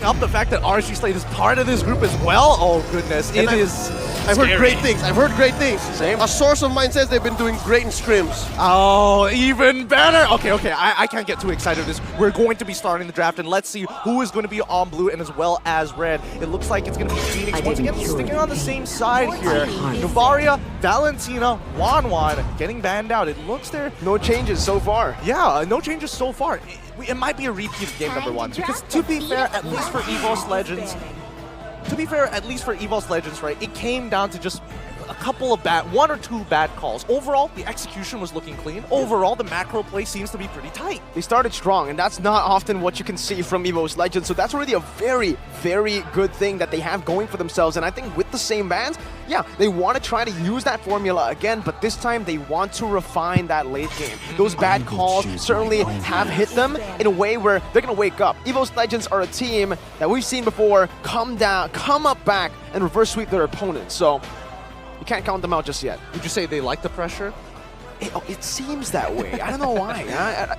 up the fact that RSG Slate is part of this group as well. Oh goodness, I've heard great things. I've heard great things. Same. A source of mine says they've been doing great in scrims. Oh, even better. Okay, I can't get too excited with this. We're going to be starting the draft, and let's see who is going to be on blue and as well as red. It looks like it's going to be Finex once again sticking on the same side here. Novaria, Valentina, Wanwan getting banned out. It looks there. No changes so far. Yeah, no changes so far. It might be a repeat of game number 1 because to be fair, at least for Evos Legends, right, it came down to just a couple of one or two bad calls. Overall, the execution was looking clean. Overall, the macro play seems to be pretty tight. They started strong, and that's not often what you can see from Evos Legends, so that's really a very, very good thing that they have going for themselves. And I think with the same bans, yeah, they want to try to use that formula again, but this time they want to refine that late game. Those bad calls certainly have hit them in a way where they're going to wake up. Evos Legends are a team that we've seen before come down, come up back, and reverse sweep their opponents. So you can't count them out just yet. Would you say they like the pressure? It seems that way. I don't know why.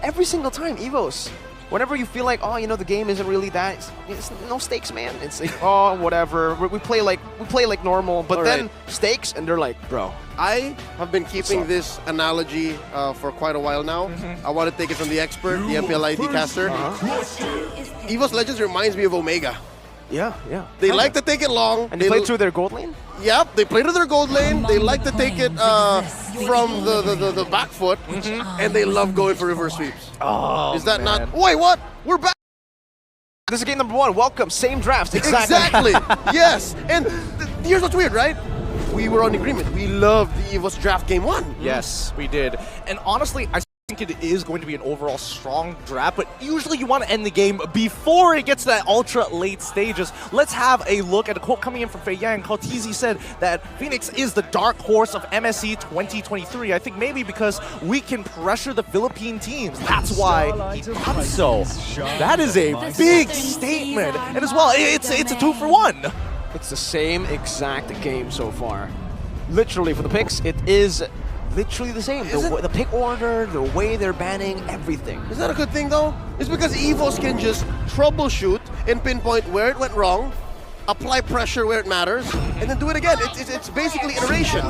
Every single time, Evos, whenever you feel like, oh, you know, the game isn't really that, it's no stakes, man. It's like, oh, whatever. We play like normal, but then stakes, and they're like, bro. I have been keeping this analogy for quite a while now. I want to take it from the expert, the MPLID caster. Evos Legends reminds me of Omega. Yeah. They like to take it long. And they play through their gold lane? Yep, they play to their gold lane. They like to take it from the back foot, and they love going for reverse sweeps. Oh, is that not? Wait, what? We're back. This is game number 1. Welcome. Same draft. Exactly. Yes. And here's what's weird, right? We were on agreement. We loved the Evos draft game 1. Yes, we did. And honestly, I think it is going to be an overall strong draft, but usually you want to end the game before it gets to that ultra late stages. Let's have a look at a quote coming in from Fei Yang. Kautizi said that Finex is the dark horse of MSC 2023. I think maybe because we can pressure the Philippine teams. That's why he done so. That is a big statement. And as well, it's a 2-for-1. It's the same exact game so far. Literally, for the picks, it is literally the same. The pick order, the way they're banning, everything. Is that a good thing, though? It's because Evos can just troubleshoot and pinpoint where it went wrong, apply pressure where it matters, and then do it again. It's basically iteration.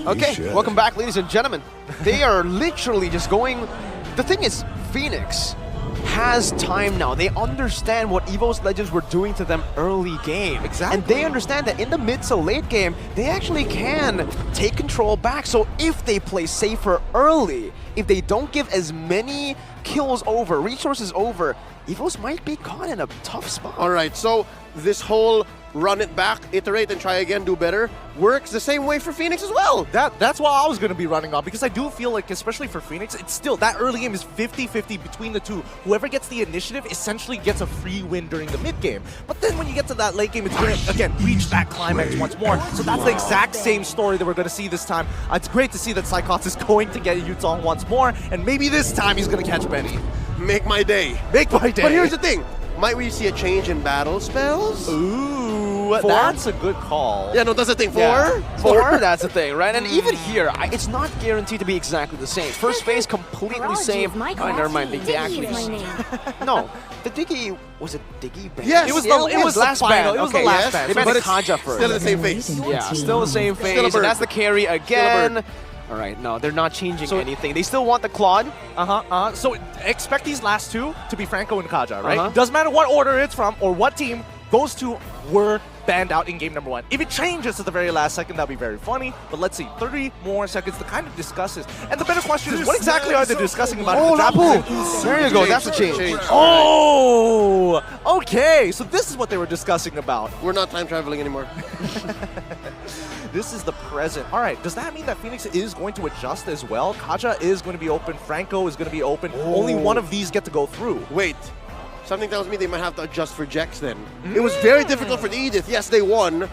Okay. Welcome back, ladies and gentlemen. They are literally just going... The thing is, Finex has time now. They understand what Evos Legends were doing to them early game. Exactly. And they understand that in the mid to late game, they actually can take control back. So if they play safer early, if they don't give as many kills over, resources over, Evos might be caught in a tough spot. All right, so this whole run it back, iterate and try again, do better, works the same way for Finex as well. That's what I was going to be running on, because I do feel like, especially for Finex, it's still, that early game is 50-50 between the two. Whoever gets the initiative essentially gets a free win during the mid game. But then when you get to that late game, it's going to, again, reach that climax once more. So that's the exact same story that we're going to see this time. It's great to see that Psychots is going to get Yutong once more, and maybe this time he's going to catch Benny. Make my day. Make my day. But here's the thing. Might we see a change in battle spells? Ooh, that's a good call. Yeah, no, that's the thing. Four, that's the thing, right? And even here, it's not guaranteed to be exactly the same. First phase, completely same. Oh, never mind, they actually... No, the Diggy... Was it Diggy? Yes, it was the last band. It was the last band. They banned Kaja first. Still in the same phase. Yeah, still the same phase. And that's the carry again. All right, no, they're not changing anything. They still want the Claude. So expect these last two to be Franco and Kaja, right? Doesn't matter what order it's from or what team, those two were banned out in game number 1. If it changes at the very last second, that'd be very funny. But let's see, 30 more seconds to kind of discuss this. And the better question is, what exactly are they discussing about in the draft? There you go, that's a change. Oh, okay. So this is what they were discussing about. We're not time traveling anymore. This is the present. All right, does that mean that Finex is going to adjust as well? Kaja is going to be open, Franco is going to be open. Only one of these get to go through. Wait, something tells me they might have to adjust for Jex then. It was very difficult for the Edith. Yes, they won,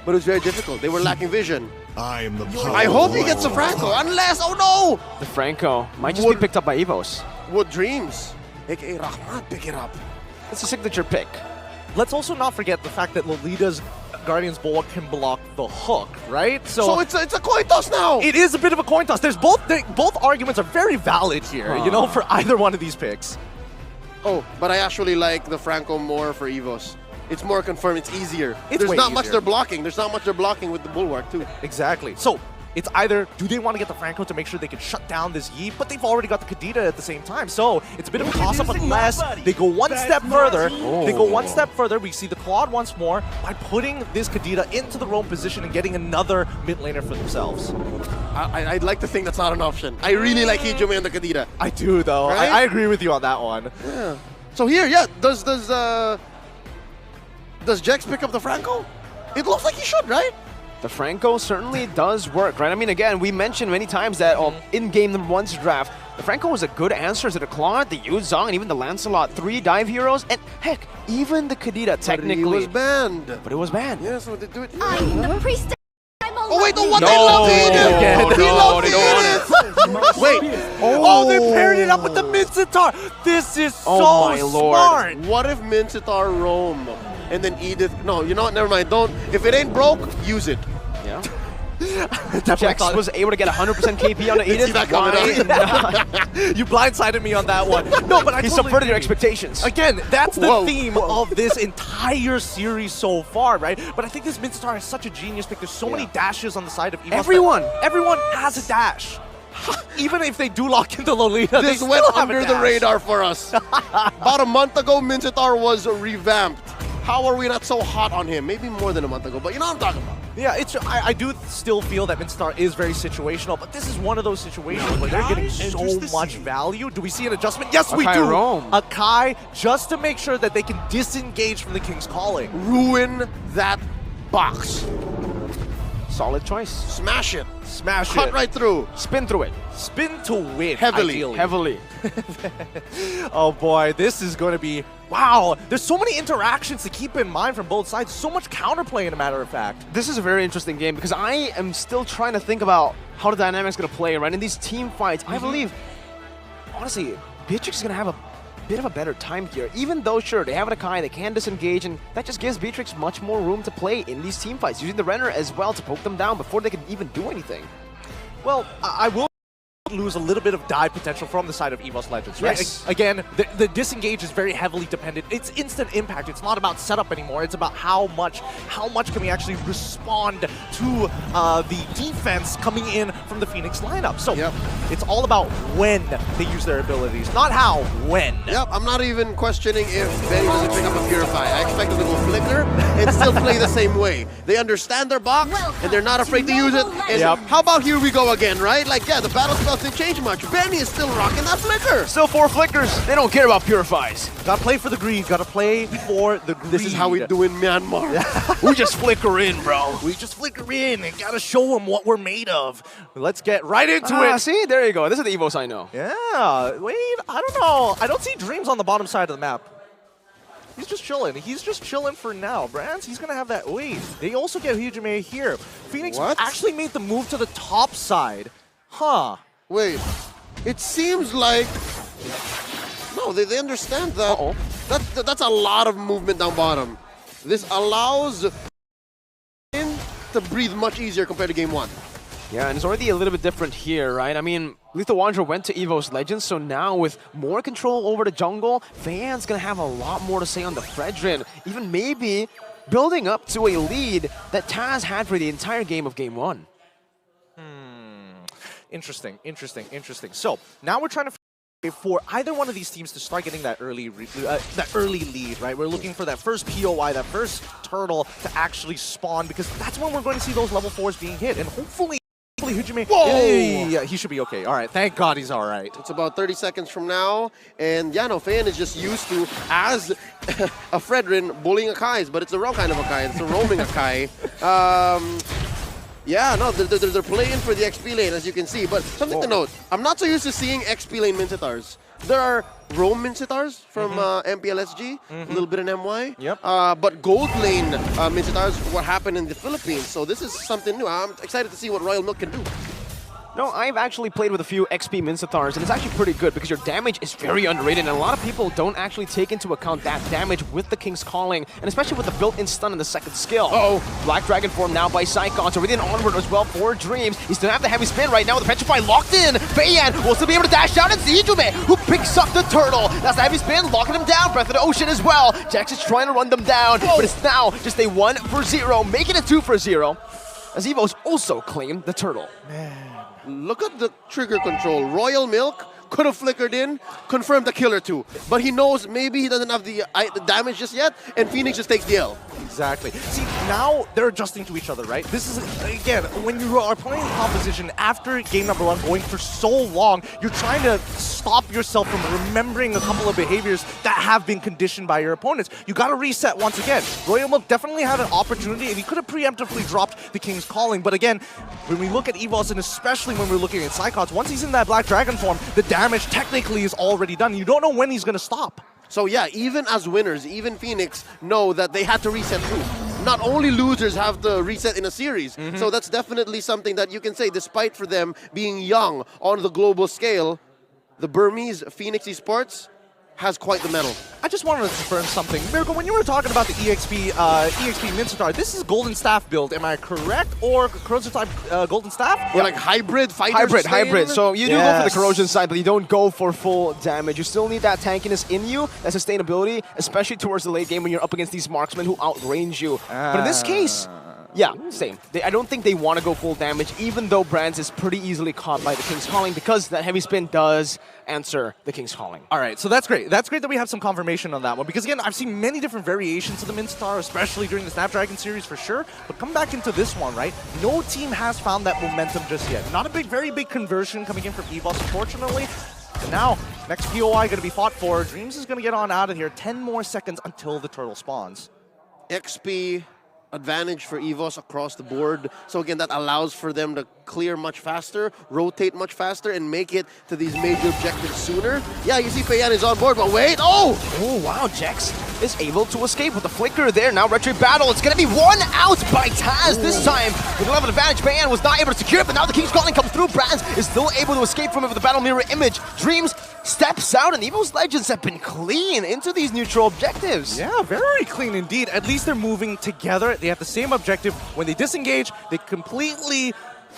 but it was very difficult. They were lacking vision. I am the power. I hope he gets a Franco, unless, oh no! The Franco might just be picked up by Evos. What dreams? AKA Rahman, pick it up. It's a signature pick. Let's also not forget the fact that Lolita's Guardian's Bulwark can block the hook, right? So it's a coin toss now! It is a bit of a coin toss. There's both arguments are very valid here, you know, for either one of these picks. Oh, but I actually like the Franco more for Evos. It's more confirmed. It's easier. It's There's way not much easier. they're blocking. There's not much they're blocking with the Bulwark, too. Exactly. So it's either, do they want to get the Franco to make sure they can shut down this Yi, but they've already got the Kadita at the same time. So it's a bit of a toss-up unless they go one step further. They go one step further. We see the Claude once more by putting this Kadita into the roam position and getting another mid laner for themselves. I'd like to think that's not an option. I really like Hijime and the Kadita. I do, though. Right? I agree with you on that one. Yeah. So here, yeah, does Jex pick up the Franco? It looks like he should, right? The Franco certainly does work, right? I mean, again, we mentioned many times that in game number 1's draft, the Franco was a good answer to the Claude, the Yu Zhong, and even the Lancelot. 3 dive heroes, and heck, even the Kadita technically. But it was banned. But it was banned. Yeah, so they do it. I'm the priestess. Oh wait, the what? No, They love Edith! He no, loves they don't Edith! Wait, Oh, they paired it up with the Mincetar. This is so Oh my lord. smart. what if Mincetar roam and then Edith? No, you know what? Never mind. Don't. If it ain't broke, use it. Yeah. Definitely Jex thought- was able to get 100% KP on the Edith. See that coming Why? You blindsided me on that one. No, but I He totally subverted your agree. expectations. Again, that's the Whoa. theme of this entire series so far, right? But I think this Mincetar is such a genius pick. There's so many dashes on the side of Evos. Everyone. Everyone has a dash. Even if they do lock into Lolita, This they went still have a under the dash. radar for us. About a month ago, Mincetar was revamped. How are we not so hot on him? Maybe more than a month ago, but you know what I'm talking about. Yeah, I do still feel that Mincetar is very situational, but this is one of those situations where they're getting so much value. Do we see an adjustment? Yes, we Akai do. roam. Akai, just to make sure that they can disengage from the King's Calling. Ruin that box. Solid choice. Smash it. Smash Cut it. right through. Spin through it. Spin to win, Heavily. ideally. Heavily. Oh boy, this is going to be, wow. There's so many interactions to keep in mind from both sides. So much counterplay, in a matter of fact. This is a very interesting game because I am still trying to think about how the dynamic's going to play, right? In these team fights, I believe, honestly, Beatrix is going to have a bit of a better time here. Even though, sure, they have an Akai, they can disengage, and that just gives Beatrix much more room to play in these team fights, using the Renner as well to poke them down before they can even do anything. Well, I will lose a little bit of dive potential from the side of Evos Legends, right? Yes. Again, the disengage is very heavily dependent. It's instant impact. It's not about setup anymore. It's about how much can we actually respond to the defense coming in from the Finex lineup. So Yep. it's all about when they use their abilities, not how, when. Yep, I'm not even questioning if Benny doesn't pick up a Purify. I expect them to go Flicker and still play the same way. They understand their box, and they're not afraid to use it. And Yep. how about here we go again, right? Like, yeah, the battle spells didn't change much. Benny is still rocking that Flicker. Still 4 flickers. They don't care about Purifies. Gotta play for the greed. Gotta play for the greed. This is how we do in Myanmar. We just flicker in, bro. We just flicker in and gotta show them what we're made of. Let's get right into Ah, it. see? There you go. This is the Evos I know. Yeah, wait, I don't know. I don't see Dreams on the bottom side of the map. He's just chilling. He's just chilling for now. Brands, he's gonna have that. Wait, they also get Hijime here. Finex What? actually made the move to the top side. Huh. Wait, it seems like... No, they understand that. Uh-oh. That's a lot of movement down bottom. This allows him to breathe much easier compared to game 1. Yeah, and it's already a little bit different here, right? I mean, Lethal Wanderer went to Evos Legends, so now with more control over the jungle, Fan's gonna have a lot more to say on the Fredrin, even maybe building up to a lead that Taz had for the entire game of game 1. Interesting, interesting, interesting. So now we're trying to for either one of these teams to start getting that early lead, right? We're looking for that first POI, that first turtle to actually spawn, because that's when we're going to see those level 4s being hit, and hopefully Hijime, yeah, he should be okay. All right, thank God he's all right. It's about 30 seconds from now, and yeah, no, Fan is just used to, as a Fredrin, bullying Akais, but it's the wrong kind of Akai, it's a roaming Akai. Yeah, no, they're playing for the XP lane, as you can see, but something to note, I'm not so used to seeing XP lane Mincitars. There are roam Mincitars from MPLSG, a little bit in MY, Yep. but gold lane Mincitars, what happened in the Philippines, so this is something new. I'm excited to see what Royal Milk can do. No, I've actually played with a few XP Minsatars, and it's actually pretty good because your damage is very underrated, and a lot of people don't actually take into account that damage with the King's Calling, and especially with the built-in stun in the second skill. Uh-oh. Black Dragon form now by Psychons, already an onward as well for Dreams. He still have the heavy spin right now with the Petrify locked in. Feiyan will still be able to dash out, and Ijume, who picks up the turtle. That's the heavy spin, locking him down. Breath of the Ocean as well. Jax is trying to run them down, but it's now just a 1-for-0, making it 2-for-0, as Evos also claim the turtle. Look at the trigger control. Royal Milk could have flickered in, confirmed the killer too. But he knows maybe he doesn't have the damage just yet, and Finex just takes the L. Exactly. See, now they're adjusting to each other, right? This is, again, when you are playing composition after game number 1 going for so long, you're trying to stop yourself from remembering a couple of behaviors that have been conditioned by your opponents. You got to reset once again. Royal Milk definitely had an opportunity, and he could have preemptively dropped the King's Calling. But again, when we look at Evos, and especially when we're looking at Psychons, once he's in that Black Dragon form, the damage technically is already done. You don't know when he's going to stop. So yeah, even as winners, even Finex know that they had to reset too. Not only losers have to reset in a series. So that's definitely something that you can say, despite for them being young on the global scale, the Burmese Finex Esports has quite the medal. I just wanted to confirm something. Miracle, when you were talking about the EXP Minsatar, this is Golden Staff build, am I correct? Or corrosive type Golden Staff? Or like hybrid fighter Hybrid. So you do go for the corrosion side, but you don't go for full damage. You still need that tankiness in you, that sustainability, especially towards the late game when you're up against these marksmen who outrange you. But in this case, yeah, same. I don't think they want to go full damage, even though Brands is pretty easily caught by the King's Calling, because that heavy spin does answer the King's Calling. All right, so that's great. That's great that we have some confirmation on that one, because again, I've seen many different variations of the Minstar, especially during the Snapdragon series for sure, but come back into this one, right? No team has found that momentum just yet. Not a very big conversion coming in from Evos, unfortunately. And now, next POI going to be fought for. Dreams is going to get on out of here. 10 more seconds until the turtle spawns. XP advantage for Evos across the board. So again, that allows for them to clear much faster, rotate much faster, and make it to these major objectives sooner. Yeah, you see Feiyan is on board, but wait, oh, wow, Jax is able to escape with the flicker there. Now retro battle, it's gonna be one out by Taz this time. With 11 advantage, Feiyan was not able to secure it, but now the King's Calling comes through. Brands is still able to escape from it with the battle mirror image. Dreams steps out, and Evos Legends have been clean into these neutral objectives. Yeah, very clean indeed. At least they're moving together. They have the same objective. When they disengage, they completely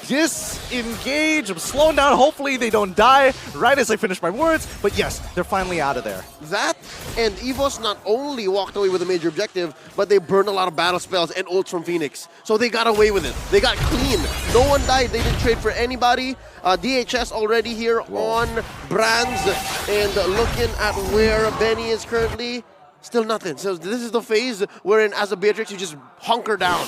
disengage. I'm slowing down. Hopefully they don't die right as I finish my words. But yes, they're finally out of there. That and Evos not only walked away with a major objective, but they burned a lot of battle spells and ults from Finex. So they got away with it. They got clean. No one died. They didn't trade for anybody. DHS already here on Brands, and looking at where Benny is currently, still nothing. So this is the phase wherein as a Beatrix you just hunker down.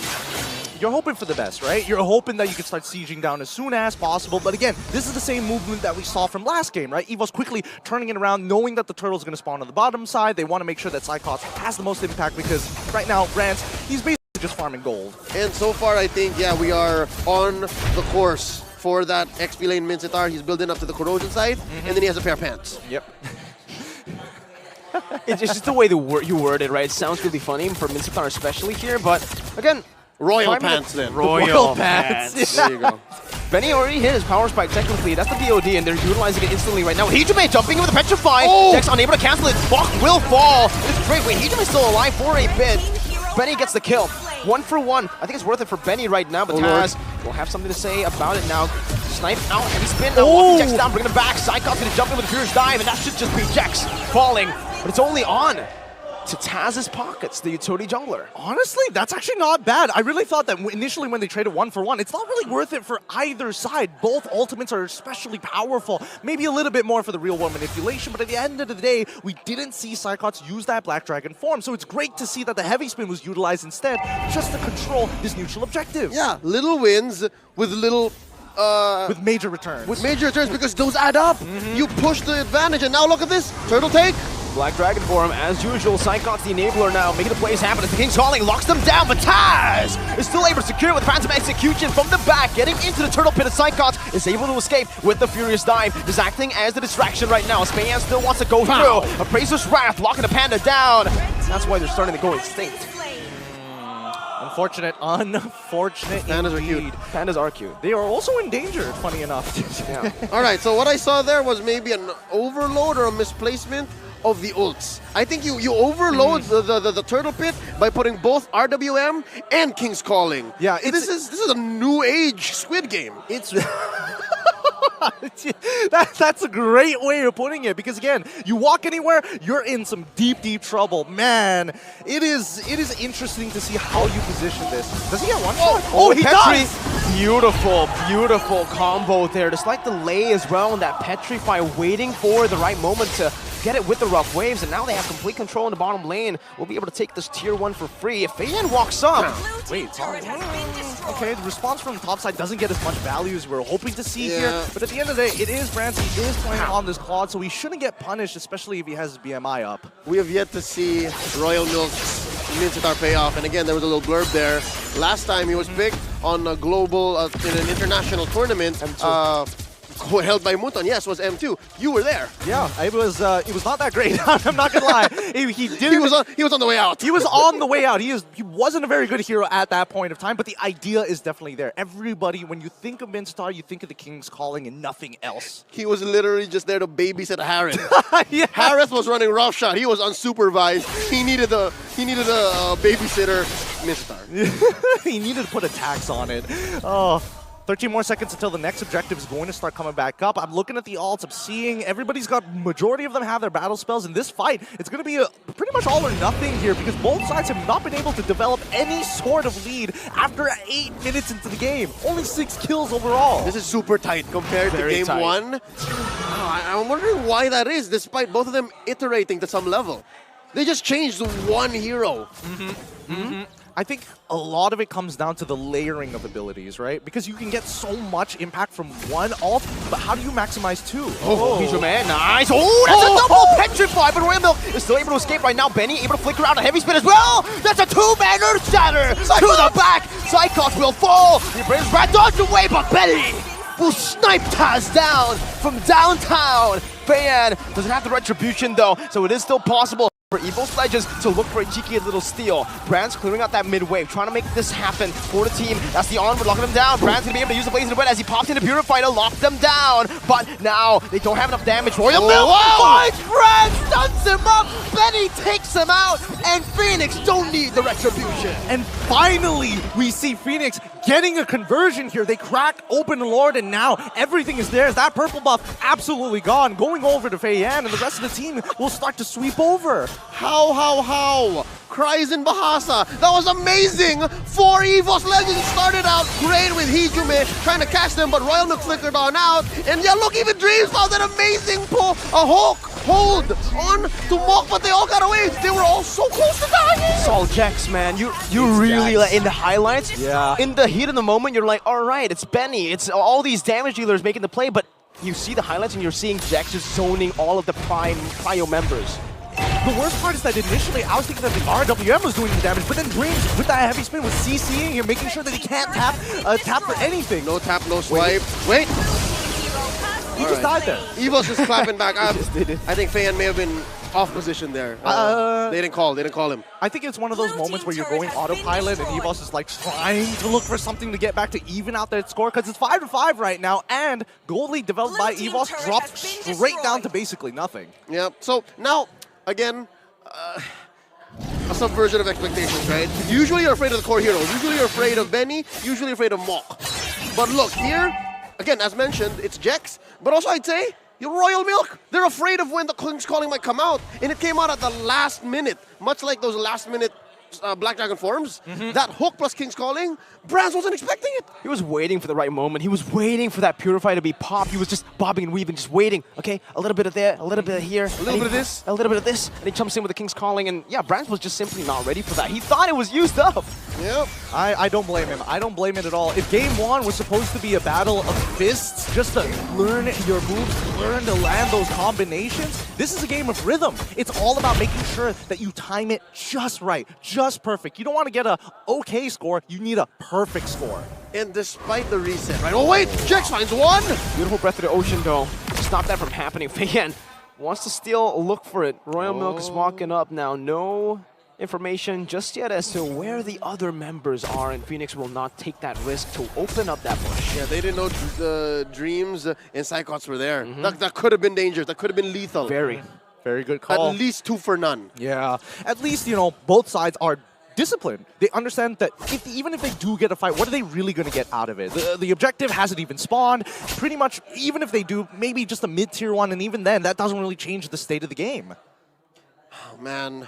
You're hoping for the best, right? You're hoping that you can start sieging down as soon as possible. But again, this is the same movement that we saw from last game, right? Evos quickly turning it around, knowing that the turtle's going to spawn on the bottom side. They want to make sure that Psychos has the most impact, because right now, Brands, he's basically just farming gold. And so far, I think, yeah, we are on the course for that XP lane Minsatar. He's building up to the corrosion side, and then he has a pair of pants. Yep. It's just the way you word it, right? It sounds really funny for Minsatar especially here, but again, Royal pants then. Royal pants. There you go. Benny already hit his power spike technically. That's the BOD, and they're utilizing it instantly right now. Hijime jumping in with a Petrify. Dex unable to cancel it. Bach will fall. It's great. Wait, Hijume's still alive for a bit. Benny gets the kill. 1 for 1. I think it's worth it for Benny right now, but Taz will have something to say about it now. Snipe out, heavy spin now. Walking Jax down, bringing it back. Psychon's gonna jump in with a furious dive, and that should just be Jax falling. But it's only on to Taz's pockets, the utility jungler. Honestly, that's actually not bad. I really thought that initially when they traded 1 for 1, it's not really worth it for either side. Both ultimates are especially powerful. Maybe a little bit more for the real world manipulation, but at the end of the day, we didn't see Psychons use that Black Dragon form. So it's great to see that the heavy spin was utilized instead, just to control this neutral objective. Yeah, little wins with little with major returns. With major returns, because those add up. You push the advantage, and now look at this. Turtle take. Black Dragon form, as usual. Psychon's the enabler now, making the plays happen as the King's Calling locks them down, but Taz is still able to secure it with Phantom Execution from the back, getting into the turtle pit. Psychons is able to escape with the Furious Dive, just acting as the distraction right now. Feiyan still wants to go through. Appraiser's Wrath locking the Panda down. That's why they're starting to go extinct. Unfortunate Pandas are cute. indeed. Pandas are cute. They are also endangered, funny enough. Yeah. All right, so what I saw there was maybe an overload or a misplacement of the ults. I think you overload the turtle pit by putting both RWM and King's Calling. Yeah, this is a new age Squid Game. It's that's a great way of putting it, because again, you walk anywhere, you're in some deep trouble. Man, it is interesting to see how you position this. Does he get one shot? Oh, he Petri. does! Beautiful combo there. Just like the lay as well, and that Petrify waiting for the right moment to get it with the rough waves, and now they have complete control in the bottom lane. We'll be able to take this tier 1 for free. If Fayan walks up, wait, okay, the response from the top side doesn't get as much value as we were hoping to see here, but at the end of the day, it is Brance. He is playing on this Claude, so he shouldn't get punished, especially if he has his BMI up. We have yet to see Royal Milk's Mincetar pay off, and again, there was a little blurb there. Last time he was picked on a global, in an international tournament, held by Muton. Yes, was M2. You were there. Yeah, it was not that great. I'm not gonna lie. He was on the way out. He was on the way out. He wasn't a very good hero at that point of time, but the idea is definitely there. Everybody, when you think of Mincetar, you think of the King's Calling and nothing else. He was literally just there to babysit Harith. Yeah. Harith was running roughshod. He was unsupervised. He needed a babysitter. Mincetar. He needed to put a tax on it. Oh. 13 more seconds until the next objective is going to start coming back up. I'm looking at the alts. I'm seeing everybody's got, majority of them have their battle spells. In this fight, it's going to be pretty much all or nothing here, because both sides have not been able to develop any sort of lead after 8 minutes into the game. Only 6 kills overall. This is super tight compared to game tight. 1. I'm wondering why that is, despite both of them iterating to some level. They just changed one hero. I think a lot of it comes down to the layering of abilities, right? Because you can get so much impact from one ult, but how do you maximize 2? He's man, nice. Oh, that's a double Petrify, but Royal Milk is still able to escape right now. Benny able to flicker out a heavy spin as well. That's a 2-man Earth Shatter to the back. Cyclops will fall. He brings Rat dodged away, but Benny will snipe Taz down from downtown. Fan doesn't have the retribution though, so it is still possible for Evos Legends to look for a cheeky little steal. Brand's clearing out that mid wave, trying to make this happen for the team. That's the onward, locking them down. Brand's gonna be able to use the Blazing Wind as he pops into Purify to lock them down. But now they don't have enough damage. Royal Milk finds Brand, stuns him up. Benny takes him out, and Finex don't need the retribution. And finally, we see Finex getting a conversion here. They cracked open Lord, and now everything is theirs. That purple buff absolutely gone. Going over to Feiyan, and the rest of the team will start to sweep over. How? Cries in Bahasa. That was amazing. 4 Evos Legends started out great with Hijume trying to catch them, but Royal Milk flickered on out. And yeah, look, even Dreams found that amazing pull. A hold on to Mok, but they all got away. They were all so close to dying. It's all Jax, man. You really, like, in the highlights, in the heat of the moment, you're like, all right, it's Benny. It's all these damage dealers making the play, but you see the highlights and you're seeing Jax just zoning all of the Prio members. The worst part is that initially I was thinking that the RWM was doing the damage, but then Dreams with that heavy spin was CCing here, making sure that he can't tap for anything. No tap, no swipe. Wait. He just died there. Evos is clapping back. I think Feiyan may have been off position there. They didn't call him. I think it's one of those moments where you're going autopilot and Evos is like trying to look for something to get back to even out that score, because it's 5-5 right now, and Gold League developed by Evos dropped straight down to basically nothing. Yeah, so now, again, a subversion of expectations, right? Usually you're afraid of the core heroes. Usually you're afraid of Benny. Usually you're afraid of Mok. But look, here, again, as mentioned, it's Jex. But also I'd say, you're Royal Milk. They're afraid of when the King's Calling might come out. And it came out at the last minute. Much like those last minute Black Dragon forms. That hook plus King's Calling, Brans wasn't expecting it. He was waiting for the right moment. He was waiting for that Purify to be popped. He was just bobbing and weaving, just waiting. Okay, a little bit of there, a little bit of here. A little bit of this. A little bit of this. And he jumps in with the King's Calling, and yeah, Brans was just simply not ready for that. He thought it was used up. Yep. I don't blame him. I don't blame it at all. If game 1 was supposed to be a battle of fists, just to learn your moves, learn to land those combinations, this is a game of rhythm. It's all about making sure that you time it just right, just perfect. You don't want to get a okay score, you need a perfect score. And despite the reset, right? Oh wait, Jex finds one! Beautiful Breath of the Ocean though. Stop that from happening. Again, wants to still look for it. Royal Milk is walking up now. No information just yet as to where the other members are, and Finex will not take that risk to open up that push. Yeah, they didn't know the Dreams and Psychots were there. That could have been dangerous. That could have been lethal. Very. Very good call. At least 2 for none. Yeah, at least, you know, both sides are disciplined. They understand that even if they do get a fight, what are they really going to get out of it? The objective hasn't even spawned. Pretty much, even if they do, maybe just a mid-tier one, and even then, that doesn't really change the state of the game. Oh, man,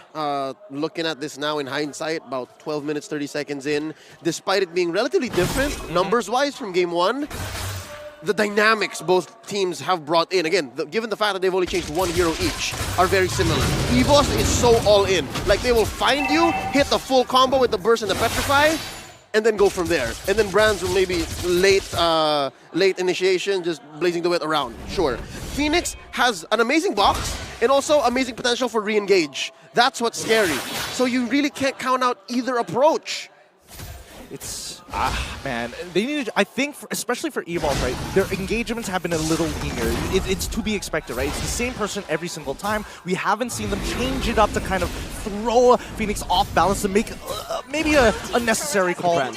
looking at this now in hindsight, about 12 minutes, 30 seconds in, despite it being relatively different, numbers-wise from game 1, the dynamics both teams have brought in, again, given the fact that they've only changed 1 hero each, are very similar. Evos is so all in. Like, they will find you, hit the full combo with the burst and the petrify, and then go from there. And then Brands will maybe late initiation, just blazing the wet around. Sure. Finex has an amazing box and also amazing potential for re-engage. That's what's scary. So you really can't count out either approach. It's, man, they need to, I think, especially for Evos, right, their engagements have been a little linear. It's to be expected, right? It's the same person every single time. We haven't seen them change it up to kind of throw Finex off balance to make maybe a unnecessary call. Wait,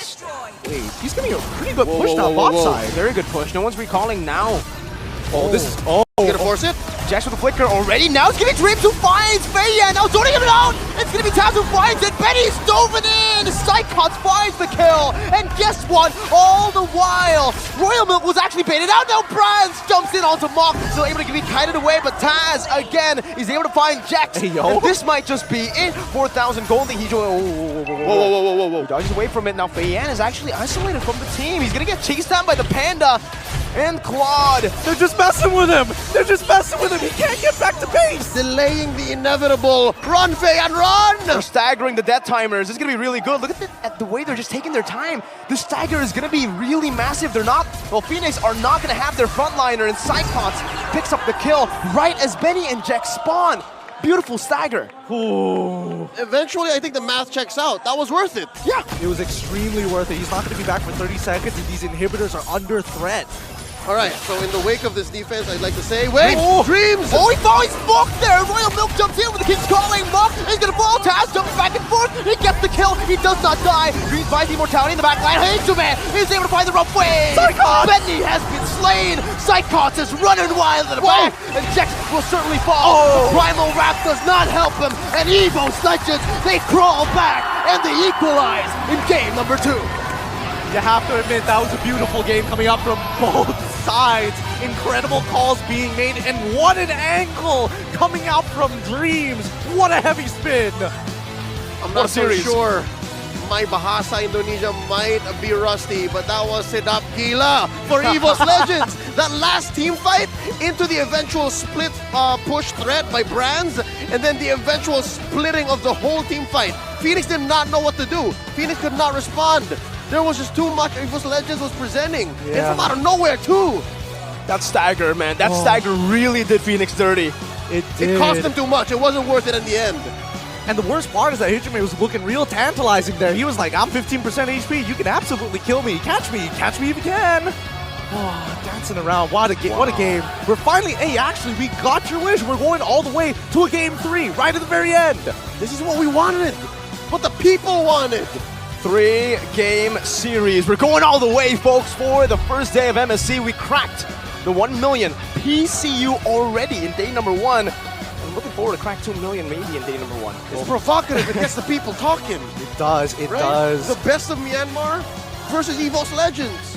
he's getting a pretty good push now, bot side. Very good push. No one's recalling now. Oh, this is, oh. Gonna force it? Jax with the flicker already. Now it's gonna be Dreams who finds Feiyan. Now zoning him out. It's gonna be Taz who finds it. Benny's dove it in. Psychots finds the kill. And guess what? All the while, Royal Milk was actually baited out. Now Brands jumps in onto Mock. Still able to be kited away, but Taz again is able to find Jax. Hey, yo. And this might just be it. 4,000 gold. He Whoa. dodges away from it. Now Feiyan is actually isolated from the team. He's gonna get chased down by the Panda and Claude. They're just messing with him. They're just messing with him. He can't get back to base. Delaying the inevitable. Run, Faye, and run! They're staggering the death timers. This is going to be really good. Look at the way they're just taking their time. The stagger is going to be really massive. They're not, well, Finex are not going to have their frontliner, and Psychots picks up the kill right as Benny and Jax spawn. Beautiful stagger. Ooh. Eventually, I think the math checks out. That was worth it. Yeah. It was extremely worth it. He's not going to be back for 30 seconds, and these inhibitors are under threat. All right, so in the wake of this defense, I'd like to say, wait, Dreams! Oh, he finds Mock there! Royal Milk jumps in with the King's Calling. Mock is gonna fall. Taz jumping back and forth. He gets the kill. He does not die. Dreams finds the immortality in the back line. Man is able to find the rough way. Psychots! Bentley has been slain. Psychots is running wild in the back. And Jax will certainly fall. Oh. Primal Wrath does not help him. And Evos Legends, they crawl back and they equalize in game number 2. You have to admit, that was a beautiful game coming up from both sides. Incredible calls being made, and what an angle coming out from Dreams. What a heavy spin. I'm not so sure. My Bahasa Indonesia might be rusty, but that was Sedap Gila for Evos Legends. That last team fight into the eventual split push threat by Brands, and then the eventual splitting of the whole team fight. Finex did not know what to do. Finex could not respond. There was just too much Evos Legends was presenting. And from out of nowhere, too. That stagger, man. That stagger really did Finex dirty. It did. It cost him too much. It wasn't worth it in the end. And the worst part is that Hijime was looking real tantalizing there. He was like, I'm 15% HP. You can absolutely kill me. Catch me if you can. Oh, dancing around. What a game. What a game. We're finally, hey, actually, we got your wish. We're going all the way to a game 3, right at the very end. This is what we wanted. What the people wanted. 3-game series. We're going all the way, folks, for the first day of MSC. We cracked the 1 million PCU already in day number 1. I'm looking forward to crack 2 million maybe in day number 1. It's provocative. It gets the people talking. It does. It right? does. The best of Myanmar versus Evos Legends.